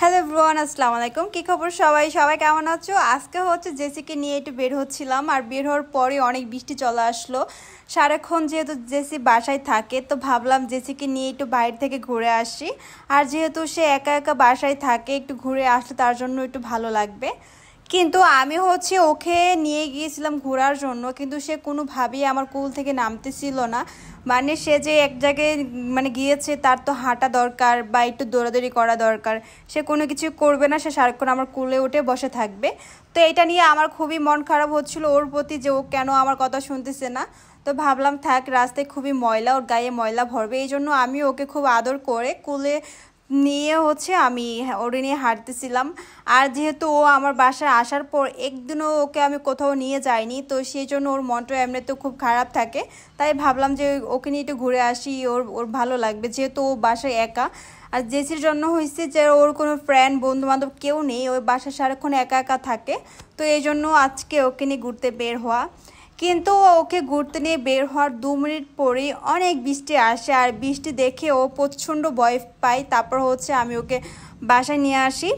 Hello everyone, আসসালামু আলাইকুম। কি খবর সবাই সবাই কেমন আছো? আজকে হচ্ছে জেসিকে নিয়ে একটু বের হচ্ছিলাম, আর বের হওয়ার পরে অনেক বৃষ্টি চলে আসলো। সারাক্ষণ যেহেতু জেসি বাসায় থাকে, তো ভাবলাম জেসিকে নিয়ে একটু বাইরে থেকে ঘুরে আসি। আর যেহেতু সে একা একা বাসায় থাকে, একটু ঘুরে আসলে তার জন্য একটু ভালো লাগবে। কিন্তু আমি হচ্ছে ওকে নিয়ে গিয়েছিলাম ঘোরার জন্য, কিন্তু সে কোনোভাবেই আমার কোল থেকে নামতেছিল না। মানে সে যে এক জায়গায় গিয়েছে, তার তো হাঁটা দরকার বা একটু দৌড়াদৌড়ি করা দরকার। সে কোনো কিছু করবে না, সে সারাক্ষণ আমার কোলে উঠে বসে থাকবে। তো এটা নিয়ে আমার খুবই মন খারাপ হচ্ছিল ওর প্রতি, যে ও কেন আমার কথা শুনতেছে না। তো ভাবলাম থাক, রাস্তায় খুবই ময়লা, ওর গায়ে ময়লা ভরবে, এই জন্য আমি ওকে খুব আদর করে কোলে নিয়ে হচ্ছে আমি ওরে নিয়ে হাঁটতেছিলাম। আর যেহেতু ও আমার বাসায় আসার পর একদিনও ওকে আমি কোথাও নিয়ে যাইনি, তো সেই জন্য ওর মনটা এমনিতেও খুব খারাপ থাকে। তাই ভাবলাম যে ওকে নিয়ে একটু ঘুরে আসি, ওর ওর ভালো লাগবে, যেহেতু ও বাসায় একা। আর জেসির জন্য হয়েছে যে ওর কোনো ফ্রেন্ড বন্ধু বান্ধব কেউ নেই, ওই বাসায় সারাক্ষণ একা একা থাকে। তো এই জন্য আজকে ওকে নিয়ে ঘুরতে বের হওয়া। কিন্তু ওকে ঘুরতে নিয়ে বের হওয়ার 2 মিনিট পরেই অনেক বৃষ্টি আসে, আর বৃষ্টি দেখে ও প্রচণ্ড ভয় পায়। তারপর হচ্ছে আমি ওকে বাসায় নিয়ে আসি।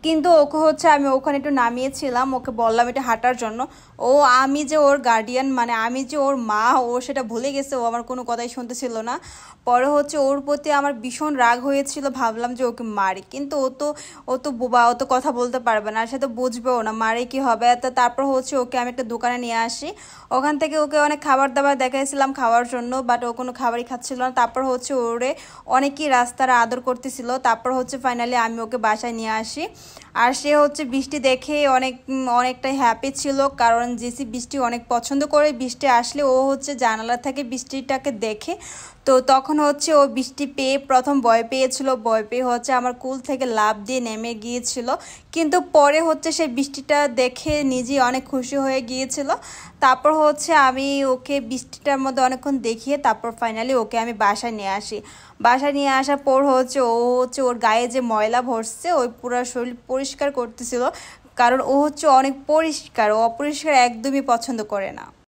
কিন্তু ওকে হচ্ছে আমি ওখানে একটু নামিয়েছিলাম, ওকে বললাম এটা হাঁটার জন্য। ও আমি যে ওর গার্ডিয়ান, মানে আমি যে ওর মা, ও সেটা ভুলে গেছে, ও আমার কোনো কথাই শুনতেছিল না। পরে হচ্ছে ওর প্রতি আমার ভীষণ রাগ হয়েছিল, ভাবলাম যে ওকে মারি, কিন্তু ও তো বোবা, ও তো কথা বলতে পারবে না, সে তো বুঝবেও না মারে কি হবে। তো তারপর হচ্ছে ওকে আমি একটা দোকানে নিয়ে আসি। ওখান থেকে ওকে অনেক খাবার দাবার দেখাইছিলাম খাওয়ার জন্য, বাট ও কোনো খাবারই খাচ্ছিল না। তারপর হচ্ছে ওরে অনেকেই রাস্তার আদর করতেছিল। তারপর হচ্ছে ফাইনালি আমি ওকে বাসায় নিয়ে আসি। আর সে হচ্ছে বৃষ্টি দেখে অনেকটাই হ্যাপি ছিল, কারণ জেসি বৃষ্টি অনেক পছন্দ করে। বৃষ্টি আসলে ও হচ্ছে জানালা থেকে বৃষ্টিটাকে দেখে। তো তখন হচ্ছে ও বৃষ্টি পেয়ে প্রথম ভয় পেয়েছিল, ভয় পেয়ে হচ্ছে আমার কুল থেকে লাফ দিয়ে নেমে গিয়েছিল। কিন্তু পরে হচ্ছে সে বৃষ্টিটা দেখে নিজেই অনেক খুশি হয়ে গিয়েছিল। তারপর হচ্ছে আমি ওকে বৃষ্টিটার মধ্যে অনেকক্ষণ দেখিয়ে তারপর ফাইনালি ওকে আমি বাসায় নিয়ে আসি। বাসায় নিয়ে আসার পর হচ্ছে ও হচ্ছে ওর গায়ে যে ময়লা ভরছে ওই পুরো শরীর পরিষ্কার করতেছিল, কারণ ও হচ্ছে অনেক পরিষ্কার, ও অপরিষ্কার একদমই পছন্দ করে না।